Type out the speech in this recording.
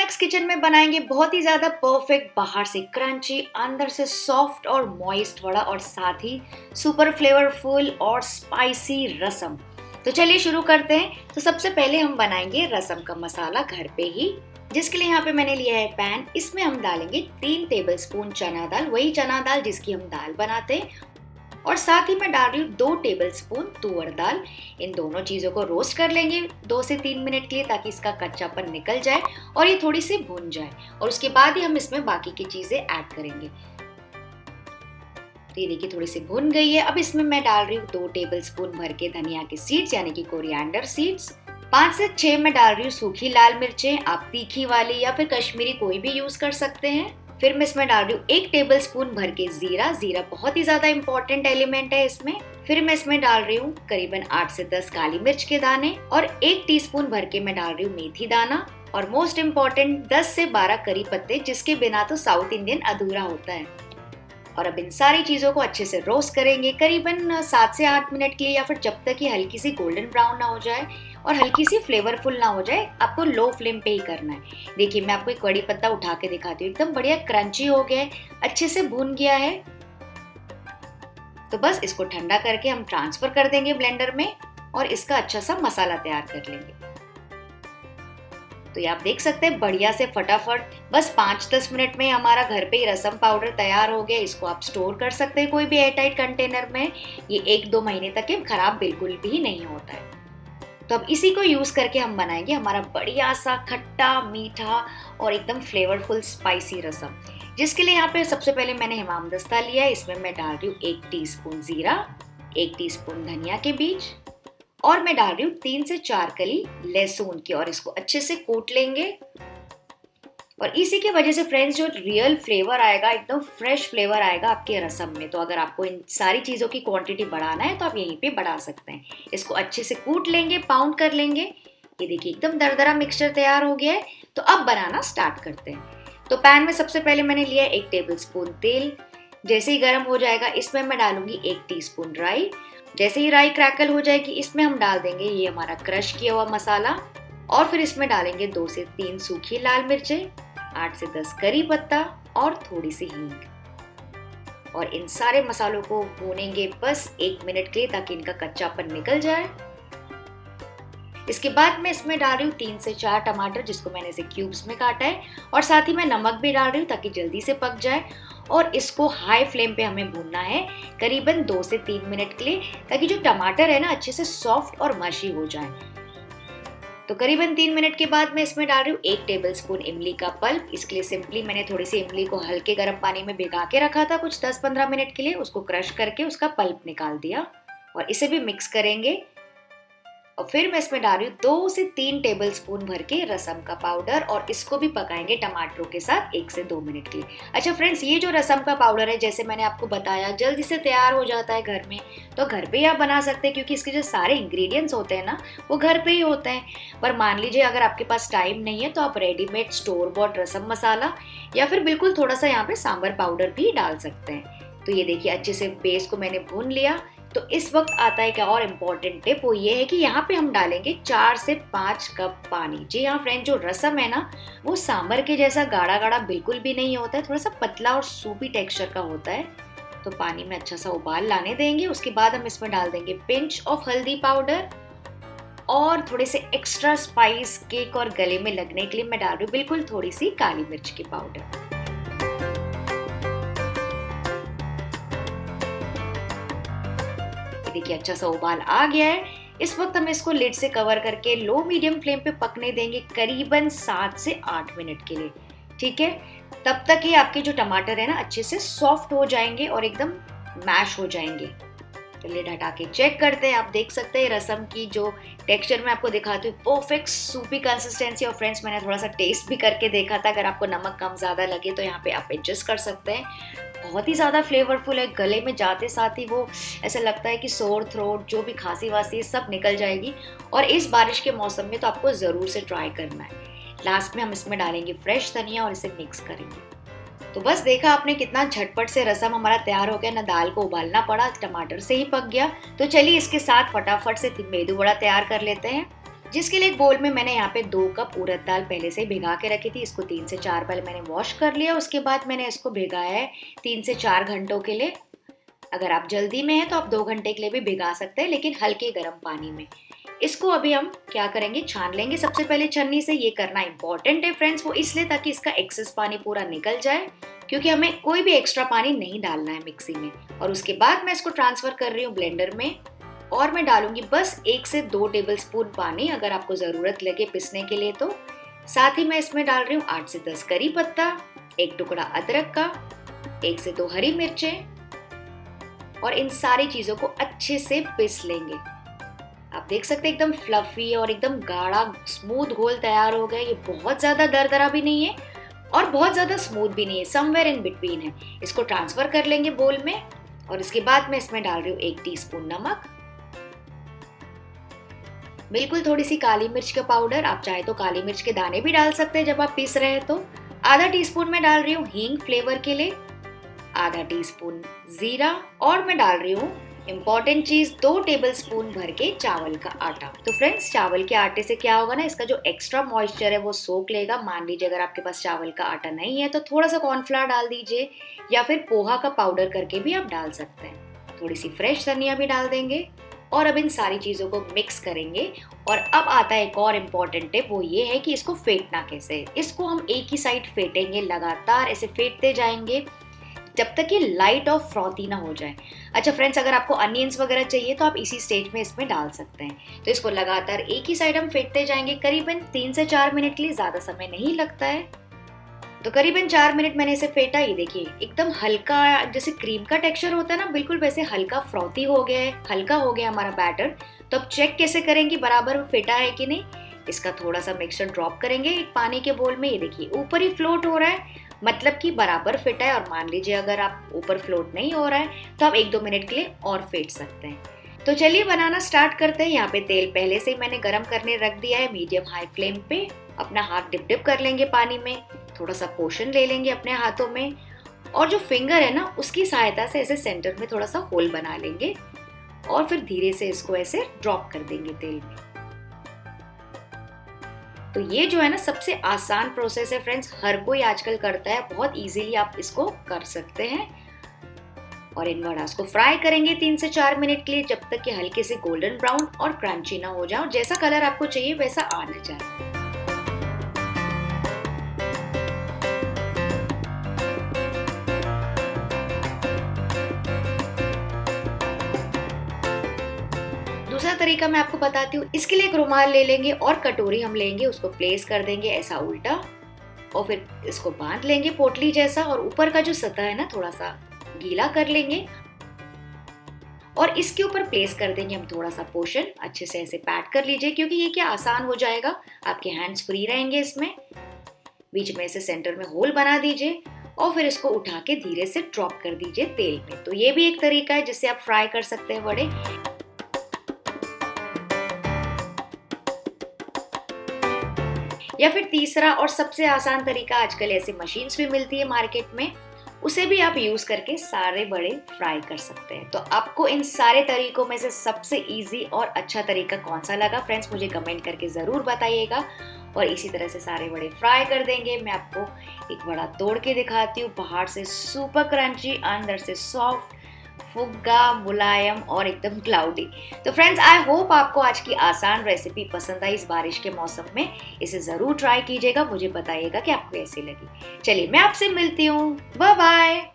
Max kitchen में बनाएंगे बहुत ही ज़्यादा परफेक्ट, बाहर से क्रंची, अंदर से सॉफ्ट और मॉइस्ट वड़ा और साथ ही सुपर फ्लेवरफुल और स्पाइसी रसम। तो चलिए शुरू करते हैं। तो सबसे पहले हम बनाएंगे रसम का मसाला घर पे ही, जिसके लिए यहाँ पे मैंने लिया है पैन। इसमें हम डालेंगे 3 टेबलस्पून चना दाल, वही चना दाल जिसकी हम दाल बनाते हैं, और साथ ही मैं डाल रही हूँ 2 टेबलस्पून तुअर दाल। इन दोनों चीज़ों को रोस्ट कर लेंगे 2 से 3 मिनट के लिए, ताकि इसका कच्चापन निकल जाए और ये थोड़ी सी भुन जाए, और उसके बाद ही हम इसमें बाकी की चीज़ें ऐड करेंगे। तो ये देखिए थोड़ी सी भुन गई है। अब इसमें मैं डाल रही हूँ 2 टेबलस्पून भर के धनिया के सीड्स, यानी कि कोरिएंडर सीड्स। 5 से 6 मैं डाल रही हूँ सूखी लाल मिर्चें, आप तीखी वाली या फिर कश्मीरी कोई भी यूज कर सकते हैं। फिर मैं इसमें डाल रही हूँ 1 टेबलस्पून भर के जीरा। जीरा बहुत ही ज्यादा इंपॉर्टेंट एलिमेंट है इसमें। फिर मैं इसमें डाल रही हूँ करीबन 8 से 10 काली मिर्च के दाने, और 1 टीस्पून भर के मैं डाल रही हूँ मेथी दाना, और मोस्ट इम्पॉर्टेंट 10 से 12 करी पत्ते, जिसके बिना तो साउथ इंडियन अधूरा होता है। और अब इन सारी चीजों को अच्छे से रोस्ट करेंगे करीबन 7 से 8 मिनट के लिए, या फिर जब तक ये हल्की सी गोल्डन ब्राउन ना हो जाए और हल्की सी फ्लेवरफुल ना हो जाए। आपको लो फ्लेम पे ही करना है। देखिए मैं आपको एक कड़ी पत्ता उठा के दिखाती हूँ, एकदम बढ़िया क्रंची हो गया है, अच्छे से भून गया है। तो बस इसको ठंडा करके हम ट्रांसफर कर देंगे ब्लेंडर में, और इसका अच्छा सा मसाला तैयार कर लेंगे। तो ये आप देख सकते हैं बढ़िया से फटाफट बस 5-10 मिनट में हमारा घर पे ही रसम पाउडर तैयार हो गया। इसको आप स्टोर कर सकते हैं कोई भी एयरटाइट कंटेनर में। ये 1-2 महीने तक ये खराब बिल्कुल भी नहीं होता है। तो अब इसी को यूज करके हम बनाएंगे हमारा बढ़िया सा खट्टा मीठा और एकदम फ्लेवरफुल स्पाइसी रसम, जिसके लिए यहाँ पे सबसे पहले मैंने हमाम दस्ता लिया है। इसमें मैं डाल रही हूँ 1 टीस्पून जीरा, 1 टीस्पून धनिया के बीज, और मैं डाल रही हूँ 3 से 4 कली लहसुन की, और इसको अच्छे से कूट लेंगे। और इसी की वजह से फ्रेंड्स जो रियल फ्लेवर आएगा, एकदम फ्रेश फ्लेवर आएगा आपके रसम में। तो अगर आपको इन सारी चीज़ों की क्वांटिटी बढ़ाना है तो आप यहीं पे बढ़ा सकते हैं। इसको अच्छे से कूट लेंगे, पाउंड कर लेंगे। ये देखिए एकदम दरदरा मिक्सचर तैयार हो गया है। तो अब बनाना स्टार्ट करते हैं। तो पैन में सबसे पहले मैंने लिया 1 टेबलस्पून तेल। जैसे ही गर्म हो जाएगा इसमें मैं डालूंगी 1 टीस्पून राई। जैसे ही राई क्रैकल हो जाएगी इसमें हम डाल देंगे ये हमारा क्रश किया हुआ मसाला, और फिर इसमें डालेंगे 2 से 3 सूखी लाल मिर्चें, 8 से 10 करी पत्ता और थोड़ी सी हींग। और इन सारे मसालों को भूनेंगे बस 1 मिनट के लिए, ताकि इनका कच्चापन निकल जाए। इसके बाद मैं इसमें डाल रही हूँ 3 से 4 टमाटर, जिसको मैंने इसे क्यूब्स में काटा है, और साथ ही मैं नमक भी डाल रही हूँ ताकि जल्दी से पक जाए। और इसको हाई फ्लेम पे हमें भूनना है करीबन 2 से 3 मिनट के लिए, ताकि जो टमाटर है ना अच्छे से सॉफ्ट और मशी हो जाए। तो करीबन 3 मिनट के बाद मैं इसमें डाल रही हूँ 1 टेबलस्पून इमली का पल्प। इसके लिए सिंपली मैंने थोड़ी सी इमली को हल्के गर्म पानी में भिगा के रखा था कुछ 10-15 मिनट के लिए। उसको क्रश करके उसका पल्प निकाल दिया, और इसे भी मिक्स करेंगे। और फिर मैं इसमें डाल रही हूँ 2 से 3 टेबलस्पून भर के रसम का पाउडर, और इसको भी पकाएंगे टमाटरों के साथ 1 से 2 मिनट के लिए। अच्छा फ्रेंड्स, ये जो रसम का पाउडर है, जैसे मैंने आपको बताया, जल्दी से तैयार हो जाता है घर में। तो घर पे ही आप बना सकते हैं, क्योंकि इसके जो सारे इंग्रेडिएंट्स होते हैं ना वो घर पे ही होते हैं। पर मान लीजिए अगर आपके पास टाइम नहीं है तो आप रेडीमेड स्टोर बॉट रसम मसाला या फिर बिल्कुल थोड़ा सा यहाँ पे सांभर पाउडर भी डाल सकते हैं। तो ये देखिए अच्छे से बेस को मैंने भून लिया। तो इस वक्त आता है क्या और इम्पोर्टेंट टिप, वो ये है कि यहाँ पे हम डालेंगे 4 से 5 कप पानी। जी हाँ फ्रेंड, जो रसम है ना वो सांभर के जैसा गाढ़ा गाढ़ा बिल्कुल भी नहीं होता है, थोड़ा सा पतला और सूपी टेक्सचर का होता है। तो पानी में अच्छा सा उबाल लाने देंगे। उसके बाद हम इसमें डाल देंगे पिंच ऑफ हल्दी पाउडर, और थोड़े से एक्स्ट्रा स्पाइस केक और गले में लगने के लिए मैं डाल रही हूँ बिल्कुल थोड़ी सी काली मिर्च की पाउडर। देखिए अच्छा सा उबाल आ गया है। इस वक्त हम इसको लिड से कवर करके लो मीडियम फ्लेम पे पकने देंगे करीबन 7 से 8 मिनट के लिए। ठीक है, तब तक ये आपके जो टमाटर है ना अच्छे से सॉफ्ट हो जाएंगे और एकदम मैश हो जाएंगे। तो लिड हटा के चेक करते हैं। आप देख सकते हैं रसम की जो टेक्सचर मैं आपको दिखाती हूँ, परफेक्ट सूपी कंसिस्टेंसी। और फ्रेंड्स मैंने थोड़ा सा टेस्ट भी करके देखा था, अगर आपको नमक कम ज़्यादा लगे तो यहाँ पे आप एडजस्ट कर सकते हैं। बहुत ही ज़्यादा फ्लेवरफुल है, गले में जाते साथ ही वो ऐसा लगता है कि सोर थ्रोट, जो भी खांसी वासी सब निकल जाएगी। और इस बारिश के मौसम में तो आपको ज़रूर से ट्राई करना है। लास्ट में हम इसमें डालेंगे फ्रेश धनिया और इसे मिक्स करेंगे। तो बस देखा आपने कितना झटपट से रसम हमारा तैयार हो गया, ना दाल को उबालना पड़ा, टमाटर से ही पक गया। तो चलिए इसके साथ फटाफट से मेदू वड़ा तैयार कर लेते हैं। जिसके लिए एक बोल में मैंने यहाँ पे 2 कप उड़द दाल पहले से ही भिगा के रखी थी। इसको 3 से 4 बार मैंने वॉश कर लिया। उसके बाद मैंने इसको भिगाया है 3 से 4 घंटों के लिए। अगर आप जल्दी में हैं तो आप 2 घंटे के लिए भी भिगा सकते हैं, लेकिन हल्के गर्म पानी में। इसको अभी हम क्या करेंगे, छान लेंगे सबसे पहले छन्नी से। ये करना इंपॉर्टेंट है फ्रेंड्स, वो इसलिए ताकि इसका एक्सेस पानी पूरा निकल जाए, क्योंकि हमें कोई भी एक्स्ट्रा पानी नहीं डालना है मिक्सी में। और उसके बाद मैं इसको ट्रांसफर कर रही हूँ ब्लेंडर में, और मैं डालूंगी बस 1 से 2 टेबलस्पून पानी, अगर आपको ज़रूरत लगे पिसने के लिए तो। साथ ही मैं इसमें डाल रही हूँ 8 से 10 करी पत्ता, 1 टुकड़ा अदरक का, 1 से 2 हरी मिर्चें, और इन सारी चीज़ों को अच्छे से पिस लेंगे। आप देख सकते हैं एकदम फ्लफी और एकदम गाढ़ा स्मूथ घोल तैयार हो गया। ये बहुत ज़्यादा दरदरा भी नहीं है और बहुत ज़्यादा स्मूथ भी नहीं है, समवेयर इन बिटवीन है। इसको ट्रांसफर कर लेंगे बोल में, और इसके बाद मैं इसमें डाल रही हूँ 1 टीस्पून नमक, बिल्कुल थोड़ी सी काली मिर्च का पाउडर, आप चाहे तो काली मिर्च के दाने भी डाल सकते हैं जब आप पीस रहे हैं तो। आधा टीस्पून में डाल रही हूँ हींग फ्लेवर के लिए, आधा टीस्पून जीरा, और मैं डाल रही हूँ इम्पॉर्टेंट चीज 2 टेबलस्पून भर के चावल का आटा। तो फ्रेंड्स, चावल के आटे से क्या होगा ना, इसका जो एक्स्ट्रा मॉइस्चर है वो सोख लेगा। मान लीजिए अगर आपके पास चावल का आटा नहीं है तो थोड़ा सा कॉर्नफ्लावर डाल दीजिए, या फिर पोहा का पाउडर करके भी आप डाल सकते हैं। थोड़ी सी फ्रेश धनिया भी डाल देंगे, और अब इन सारी चीज़ों को मिक्स करेंगे। और अब आता है एक और इम्पॉर्टेंट टिप, वो ये है कि इसको फेंटना कैसे। इसको हम एक ही साइड फेंटेंगे, लगातार ऐसे फेंटते जाएंगे जब तक ये लाइट और फ्रॉथी ना हो जाए। अच्छा फ्रेंड्स, अगर आपको अनियंस वगैरह चाहिए तो आप इसी स्टेज में इसमें डाल सकते हैं। तो इसको लगातार एक ही साइड हम फेंटते जाएंगे करीबन 3 से 4 मिनट के लिए, ज़्यादा समय नहीं लगता है। तो करीबन 4 मिनट मैंने इसे फेंटा। ये देखिए एकदम हल्का, जैसे क्रीम का टेक्सचर होता है ना, बिल्कुल वैसे हल्का फ्रॉथी हो गया है, हल्का हो गया हमारा बैटर। तो अब चेक कैसे करेंगे बराबर फेंटा है कि नहीं। इसका थोड़ा सा मिक्सचर ड्रॉप करेंगे एक पानी के बोल में। ये देखिए ऊपर ही फ्लोट हो रहा है, मतलब कि बराबर फिट है। और मान लीजिए अगर आप ऊपर फ्लोट नहीं हो रहा है तो आप 1-2 मिनट के लिए और फेंट सकते हैं। तो चलिए बनाना स्टार्ट करते हैं। यहाँ पे तेल पहले से ही मैंने गरम करने रख दिया है मीडियम हाई फ्लेम पे। अपना हाथ डिप कर लेंगे पानी में, थोड़ा सा पोर्शन ले लेंगे अपने हाथों में, और जो फिंगर है ना उसकी सहायता से ऐसे सेंटर में थोड़ा सा होल बना लेंगे, और फिर धीरे से इसको ऐसे ड्रॉप कर देंगे तेल में। तो ये जो है ना सबसे आसान प्रोसेस है फ्रेंड्स, हर कोई आजकल करता है, बहुत इजीली आप इसको कर सकते हैं। और इन वड़ास को फ्राई करेंगे 3 से 4 मिनट के लिए, जब तक कि हल्के से गोल्डन ब्राउन और क्रंची ना हो जाए, जैसा कलर आपको चाहिए वैसा आना चाहिए। दूसरा तरीका मैं आपको बताती हूँ। इसके लिए एक रुमाल ले लेंगे और कटोरी हम लेंगे, उसको प्लेस कर देंगे ऐसा उल्टा, और फिर इसको बांध लेंगे पोटली जैसा, और ऊपर का जो सतह है ना थोड़ा सा गीला कर लेंगे, और इसके ऊपर प्लेस कर देंगे हम थोड़ा सा पोर्शन। अच्छे से ऐसे पैट कर लीजिए, क्योंकि ये क्या आसान हो जाएगा, आपके हैंड्स फ्री रहेंगे इसमें। बीच में ऐसे सेंटर में होल बना दीजिए, और फिर इसको उठा के धीरे से ड्रॉप कर दीजिए तेल में। तो ये भी एक तरीका है जिससे आप फ्राई कर सकते हैं वड़े। या फिर तीसरा और सबसे आसान तरीका, आजकल ऐसी मशीन्स भी मिलती है मार्केट में, उसे भी आप यूज करके सारे बड़े फ्राई कर सकते हैं। तो आपको इन सारे तरीकों में से सबसे इजी और अच्छा तरीका कौन सा लगा फ्रेंड्स, मुझे कमेंट करके जरूर बताइएगा। और इसी तरह से सारे बड़े फ्राई कर देंगे। मैं आपको एक बड़ा तोड़ के दिखाती हूँ, बाहर से सुपर क्रंची, अंदर से सॉफ्ट, फुग्गा, मुलायम और एकदम क्लाउडी। तो फ्रेंड्स, आई होप आपको आज की आसान रेसिपी पसंद आई इस बारिश के मौसम में। इसे जरूर ट्राई कीजिएगा, मुझे बताइएगा कि आपको कैसी लगी। चलिए मैं आपसे मिलती हूँ, बाय बाय।